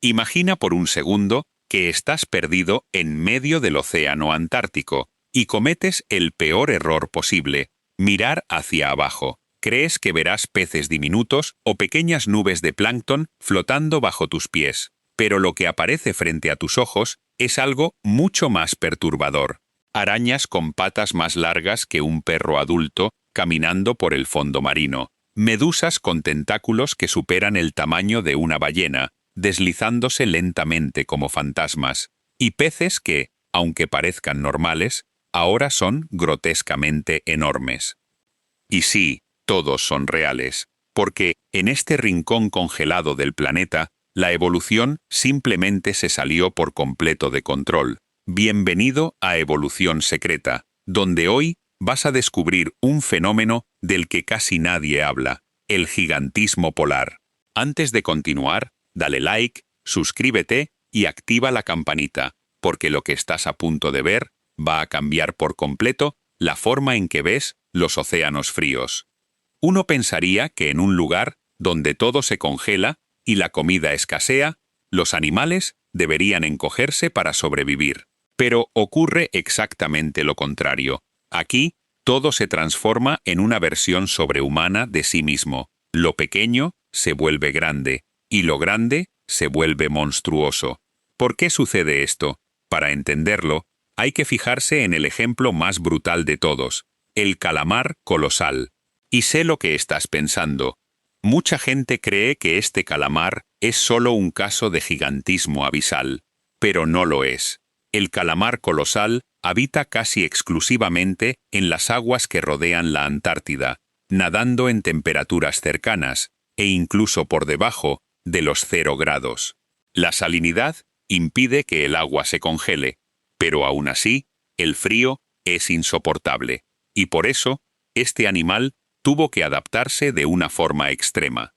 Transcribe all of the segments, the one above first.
Imagina por un segundo que estás perdido en medio del océano Antártico y cometes el peor error posible: mirar hacia abajo. Crees que verás peces diminutos o pequeñas nubes de plancton flotando bajo tus pies, pero lo que aparece frente a tus ojos es algo mucho más perturbador. Arañas con patas más largas que un perro adulto caminando por el fondo marino. Medusas con tentáculos que superan el tamaño de una ballena, deslizándose lentamente como fantasmas. Y peces que, aunque parezcan normales, ahora son grotescamente enormes. Y sí, todos son reales, porque en este rincón congelado del planeta, la evolución simplemente se salió por completo de control. Bienvenido a Evolución Secreta, donde hoy vas a descubrir un fenómeno del que casi nadie habla: el gigantismo polar. Antes de continuar, dale like, suscríbete y activa la campanita, porque lo que estás a punto de ver va a cambiar por completo la forma en que ves los océanos fríos. Uno pensaría que en un lugar donde todo se congela y la comida escasea, los animales deberían encogerse para sobrevivir. Pero ocurre exactamente lo contrario. Aquí, todo se transforma en una versión sobrehumana de sí mismo. Lo pequeño se vuelve grande, y lo grande se vuelve monstruoso. ¿Por qué sucede esto? Para entenderlo, hay que fijarse en el ejemplo más brutal de todos: el calamar colosal. Y sé lo que estás pensando. Mucha gente cree que este calamar es solo un caso de gigantismo abisal, pero no lo es. El calamar colosal habita casi exclusivamente en las aguas que rodean la Antártida, nadando en temperaturas cercanas, e incluso por debajo de los 0 grados. La salinidad impide que el agua se congele, pero aún así, el frío es insoportable, y por eso, este animal tuvo que adaptarse de una forma extrema.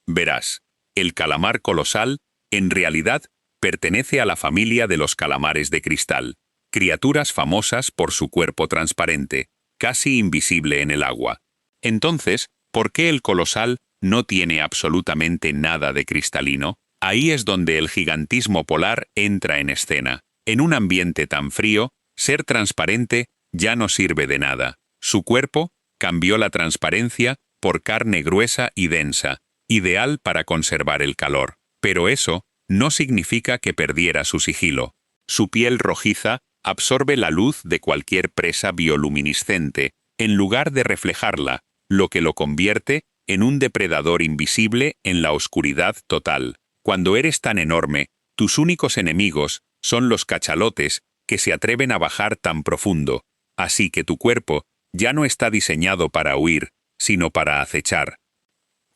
Verás, el calamar colosal, en realidad, pertenece a la familia de los calamares de cristal, criaturas famosas por su cuerpo transparente, casi invisible en el agua. Entonces, ¿por qué el colosal no tiene absolutamente nada de cristalino? Ahí es donde el gigantismo polar entra en escena. En un ambiente tan frío, ser transparente ya no sirve de nada. Su cuerpo cambió la transparencia por carne gruesa y densa, ideal para conservar el calor. Pero eso no significa que perdiera su sigilo. Su piel rojiza absorbe la luz de cualquier presa bioluminiscente, en lugar de reflejarla, lo que lo convierte en un depredador invisible en la oscuridad total. Cuando eres tan enorme, tus únicos enemigos son los cachalotes que se atreven a bajar tan profundo, así que tu cuerpo ya no está diseñado para huir, sino para acechar.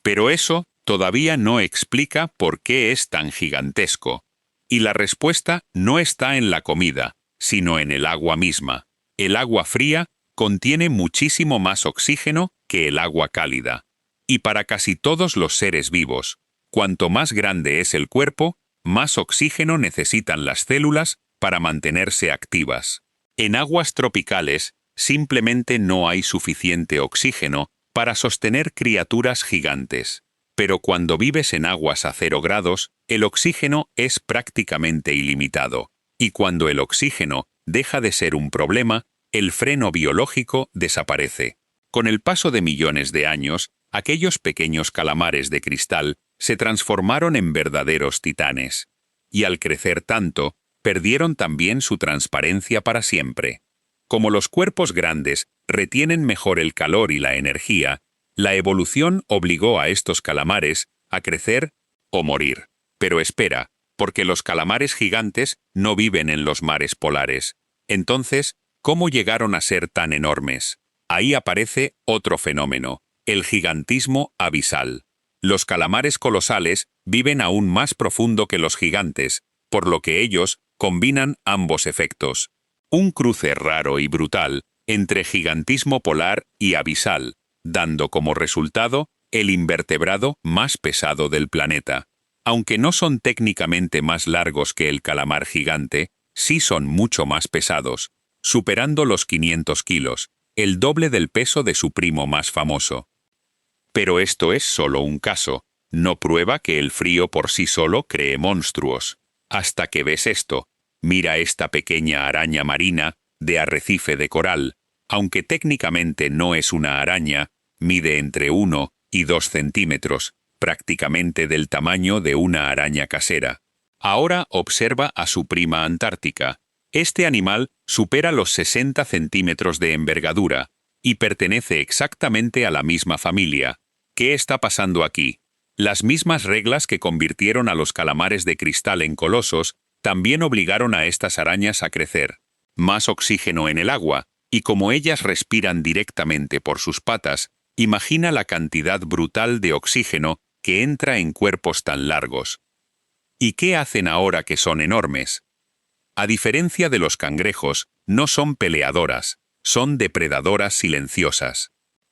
Pero eso todavía no explica por qué es tan gigantesco. Y la respuesta no está en la comida, sino en el agua misma. El agua fría contiene muchísimo más oxígeno que el agua cálida. Y para casi todos los seres vivos, cuanto más grande es el cuerpo, más oxígeno necesitan las células para mantenerse activas. En aguas tropicales, simplemente no hay suficiente oxígeno para sostener criaturas gigantes. Pero cuando vives en aguas a 0 grados, el oxígeno es prácticamente ilimitado. Y cuando el oxígeno deja de ser un problema, el freno biológico desaparece. Con el paso de millones de años, aquellos pequeños calamares de cristal se transformaron en verdaderos titanes. Y al crecer tanto, perdieron también su transparencia para siempre. Como los cuerpos grandes retienen mejor el calor y la energía, la evolución obligó a estos calamares a crecer o morir. Pero espera, porque los calamares gigantes no viven en los mares polares. Entonces, ¿cómo llegaron a ser tan enormes? Ahí aparece otro fenómeno: el gigantismo abisal. Los calamares colosales viven aún más profundo que los gigantes, por lo que ellos combinan ambos efectos. Un cruce raro y brutal entre gigantismo polar y abisal, dando como resultado el invertebrado más pesado del planeta. Aunque no son técnicamente más largos que el calamar gigante, sí son mucho más pesados, superando los 500 kilos, el doble del peso de su primo más famoso. Pero esto es solo un caso. No prueba que el frío por sí solo cree monstruos. Hasta que ves esto. Mira esta pequeña araña marina de arrecife de coral. Aunque técnicamente no es una araña, mide entre 1 y 2 centímetros, prácticamente del tamaño de una araña casera. Ahora observa a su prima antártica. Este animal supera los 60 centímetros de envergadura y pertenece exactamente a la misma familia. ¿Qué está pasando aquí? Las mismas reglas que convirtieron a los calamares de cristal en colosos también obligaron a estas arañas a crecer. Más oxígeno en el agua, y como ellas respiran directamente por sus patas, imagina la cantidad brutal de oxígeno que entra en cuerpos tan largos. ¿Y qué hacen ahora que son enormes? A diferencia de los cangrejos, no son peleadoras, son depredadoras silenciosas.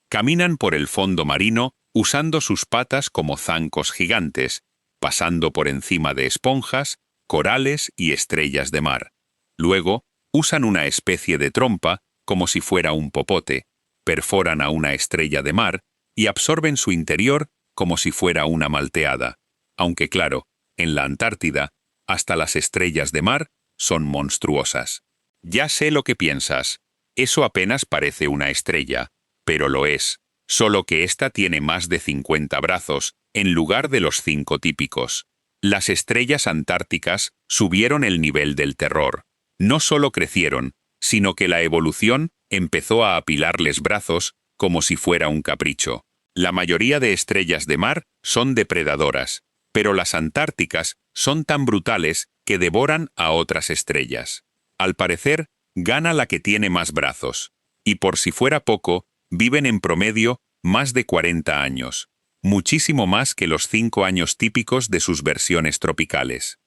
Caminan por el fondo marino usando sus patas como zancos gigantes, pasando por encima de esponjas, corales y estrellas de mar. Luego, usan una especie de trompa, como si fuera un popote, perforan a una estrella de mar y absorben su interior como si fuera una malteada. Aunque claro, en la Antártida, hasta las estrellas de mar son monstruosas. Ya sé lo que piensas. Eso apenas parece una estrella, pero lo es, solo que ésta tiene más de 50 brazos, en lugar de los 5 típicos. Las estrellas antárticas subieron el nivel del terror. No solo crecieron, sino que la evolución empezó a apilarles brazos como si fuera un capricho. La mayoría de estrellas de mar son depredadoras, pero las antárticas son tan brutales que devoran a otras estrellas. Al parecer, gana la que tiene más brazos, y por si fuera poco, viven en promedio más de 40 años, muchísimo más que los 5 años típicos de sus versiones tropicales.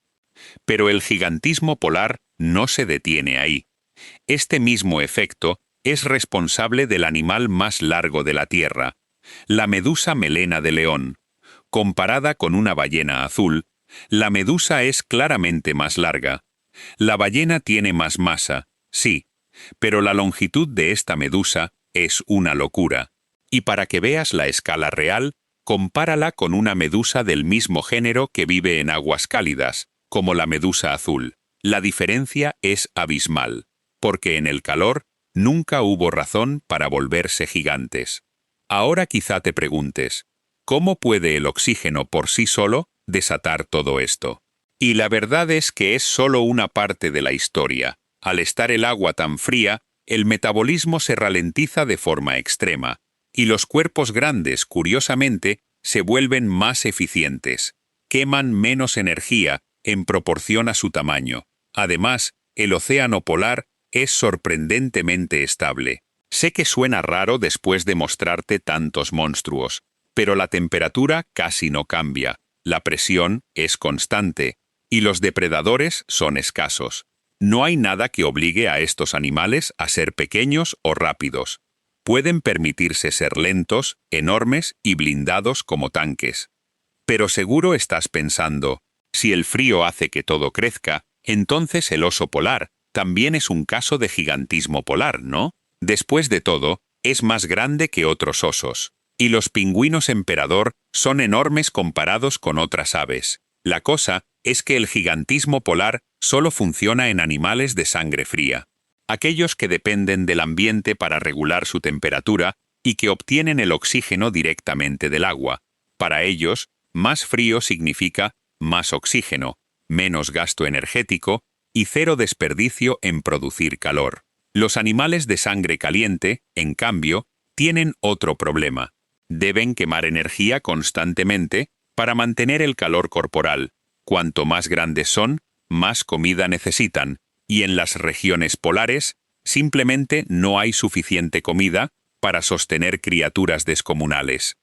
Pero el gigantismo polar no se detiene ahí. Este mismo efecto es responsable del animal más largo de la Tierra, la medusa melena de león. Comparada con una ballena azul, la medusa es claramente más larga. La ballena tiene más masa, sí, pero la longitud de esta medusa es una locura. Y para que veas la escala real, compárala con una medusa del mismo género que vive en aguas cálidas, como la medusa azul. La diferencia es abismal, porque en el calor nunca hubo razón para volverse gigantes. Ahora quizá te preguntes, ¿cómo puede el oxígeno por sí solo desatar todo esto? Y la verdad es que es solo una parte de la historia. Al estar el agua tan fría, el metabolismo se ralentiza de forma extrema, y los cuerpos grandes, curiosamente, se vuelven más eficientes. Queman menos energía en proporción a su tamaño. Además, el océano polar es sorprendentemente estable. Sé que suena raro después de mostrarte tantos monstruos, pero la temperatura casi no cambia, la presión es constante, y los depredadores son escasos. No hay nada que obligue a estos animales a ser pequeños o rápidos. Pueden permitirse ser lentos, enormes y blindados como tanques. Pero seguro estás pensando, si el frío hace que todo crezca, entonces el oso polar también es un caso de gigantismo polar, ¿no? Después de todo, es más grande que otros osos. Y los pingüinos emperador son enormes comparados con otras aves. La cosa es que el gigantismo polar solo funciona en animales de sangre fría. Aquellos que dependen del ambiente para regular su temperatura y que obtienen el oxígeno directamente del agua. Para ellos, más frío significa más oxígeno, menos gasto energético y cero desperdicio en producir calor. Los animales de sangre caliente, en cambio, tienen otro problema. Deben quemar energía constantemente para mantener el calor corporal. Cuanto más grandes son, más comida necesitan, y en las regiones polares simplemente no hay suficiente comida para sostener criaturas descomunales.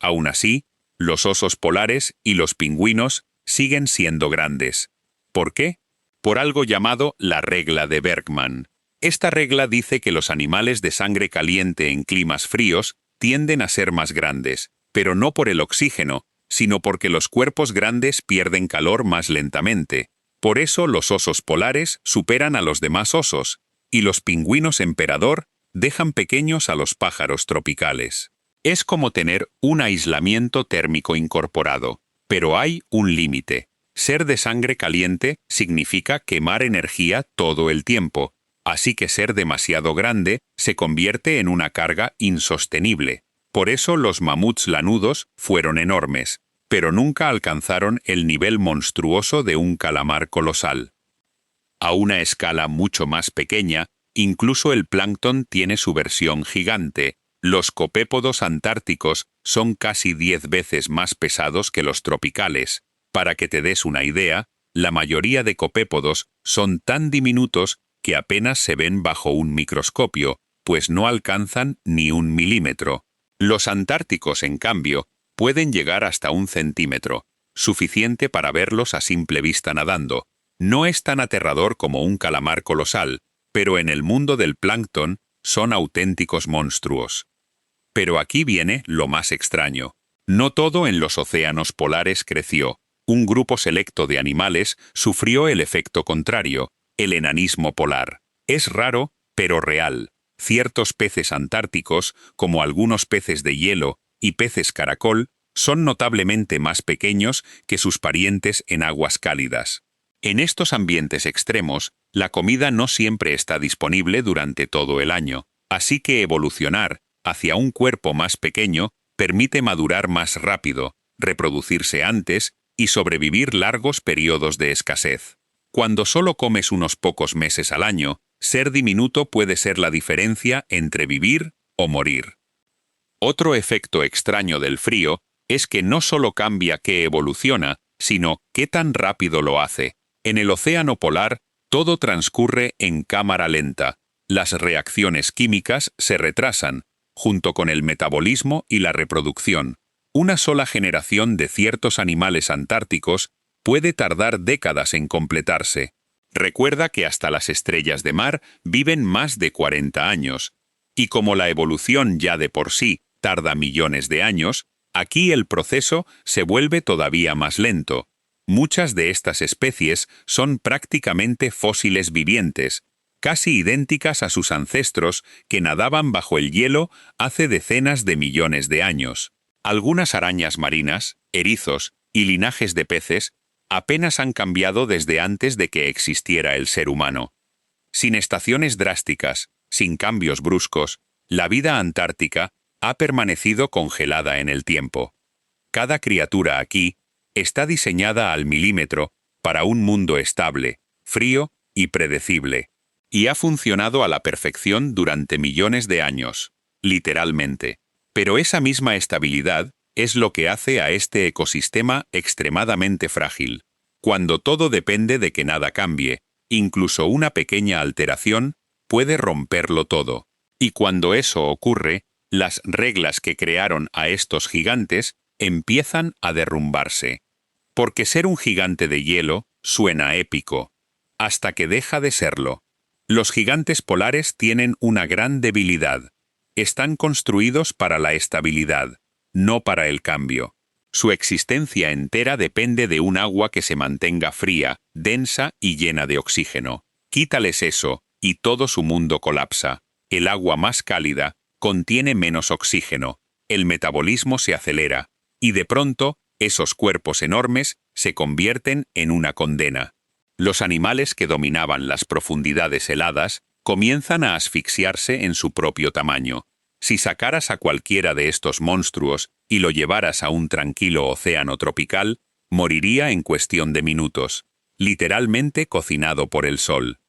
Aún así, los osos polares y los pingüinos siguen siendo grandes. ¿Por qué? Por algo llamado la regla de Bergman. Esta regla dice que los animales de sangre caliente en climas fríos tienden a ser más grandes, pero no por el oxígeno, sino porque los cuerpos grandes pierden calor más lentamente. Por eso los osos polares superan a los demás osos, y los pingüinos emperador dejan pequeños a los pájaros tropicales. Es como tener un aislamiento térmico incorporado, pero hay un límite. Ser de sangre caliente significa quemar energía todo el tiempo, así que ser demasiado grande se convierte en una carga insostenible. Por eso los mamuts lanudos fueron enormes, pero nunca alcanzaron el nivel monstruoso de un calamar colosal. A una escala mucho más pequeña, incluso el plancton tiene su versión gigante. Los copépodos antárticos son casi 10 veces más pesados que los tropicales. Para que te des una idea, la mayoría de copépodos son tan diminutos que apenas se ven bajo un microscopio, pues no alcanzan ni 1 milímetro. Los antárticos, en cambio, pueden llegar hasta 1 centímetro, suficiente para verlos a simple vista nadando. No es tan aterrador como un calamar colosal, pero en el mundo del plancton son auténticos monstruos. Pero aquí viene lo más extraño. No todo en los océanos polares creció. Un grupo selecto de animales sufrió el efecto contrario, el enanismo polar. Es raro, pero real. Ciertos peces antárticos, como algunos peces de hielo y peces caracol, son notablemente más pequeños que sus parientes en aguas cálidas. En estos ambientes extremos, la comida no siempre está disponible durante todo el año, así que evolucionar hacia un cuerpo más pequeño permite madurar más rápido, reproducirse antes y sobrevivir largos periodos de escasez. Cuando solo comes unos pocos meses al año, ser diminuto puede ser la diferencia entre vivir o morir. Otro efecto extraño del frío es que no solo cambia qué evoluciona, sino qué tan rápido lo hace. En el océano polar, todo transcurre en cámara lenta. Las reacciones químicas se retrasan, junto con el metabolismo y la reproducción. Una sola generación de ciertos animales antárticos puede tardar décadas en completarse. Recuerda que hasta las estrellas de mar viven más de 40 años, y como la evolución ya de por sí tarda millones de años, aquí el proceso se vuelve todavía más lento. Muchas de estas especies son prácticamente fósiles vivientes, casi idénticas a sus ancestros que nadaban bajo el hielo hace decenas de millones de años. Algunas arañas marinas, erizos y linajes de peces apenas han cambiado desde antes de que existiera el ser humano. Sin estaciones drásticas, sin cambios bruscos, la vida antártica ha permanecido congelada en el tiempo. Cada criatura aquí está diseñada al milímetro para un mundo estable, frío y predecible, y ha funcionado a la perfección durante millones de años, literalmente. Pero esa misma estabilidad es lo que hace a este ecosistema extremadamente frágil. Cuando todo depende de que nada cambie, incluso una pequeña alteración puede romperlo todo. Y cuando eso ocurre, las reglas que crearon a estos gigantes empiezan a derrumbarse. Porque ser un gigante de hielo suena épico, hasta que deja de serlo. Los gigantes polares tienen una gran debilidad. Están construidos para la estabilidad, no para el cambio. Su existencia entera depende de un agua que se mantenga fría, densa y llena de oxígeno. Quítales eso, y todo su mundo colapsa. El agua más cálida contiene menos oxígeno, el metabolismo se acelera, y de pronto, esos cuerpos enormes se convierten en una condena. Los animales que dominaban las profundidades heladas comienzan a asfixiarse en su propio tamaño. Si sacaras a cualquiera de estos monstruos y lo llevaras a un tranquilo océano tropical, moriría en cuestión de minutos, literalmente cocinado por el sol.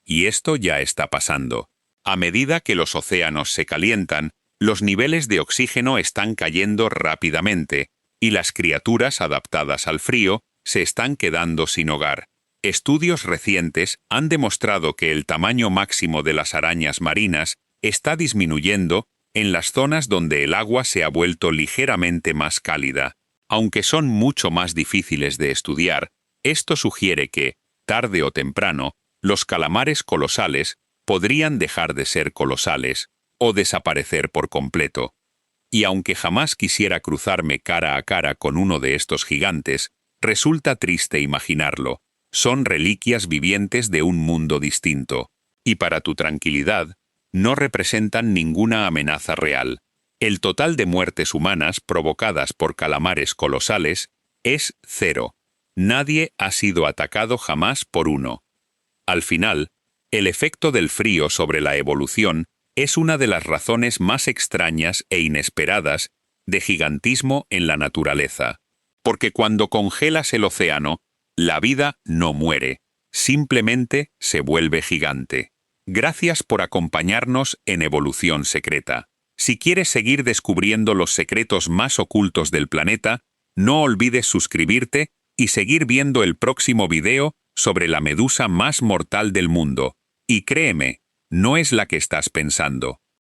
Y esto ya está pasando. A medida que los océanos se calientan, los niveles de oxígeno están cayendo rápidamente, y las criaturas adaptadas al frío se están quedando sin hogar. Estudios recientes han demostrado que el tamaño máximo de las arañas marinas está disminuyendo en las zonas donde el agua se ha vuelto ligeramente más cálida. Aunque son mucho más difíciles de estudiar, esto sugiere que, tarde o temprano, los calamares colosales podrían dejar de ser colosales o desaparecer por completo. Y aunque jamás quisiera cruzarme cara a cara con uno de estos gigantes, resulta triste imaginarlo. Son reliquias vivientes de un mundo distinto, y para tu tranquilidad, no representan ninguna amenaza real. El total de muertes humanas provocadas por calamares colosales es 0. Nadie ha sido atacado jamás por uno. Al final, el efecto del frío sobre la evolución es una de las razones más extrañas e inesperadas de gigantismo en la naturaleza. Porque cuando congelas el océano, la vida no muere, simplemente se vuelve gigante. Gracias por acompañarnos en Evolución Secreta. Si quieres seguir descubriendo los secretos más ocultos del planeta, no olvides suscribirte y seguir viendo el próximo video sobre la medusa más mortal del mundo. Y créeme, no es la que estás pensando.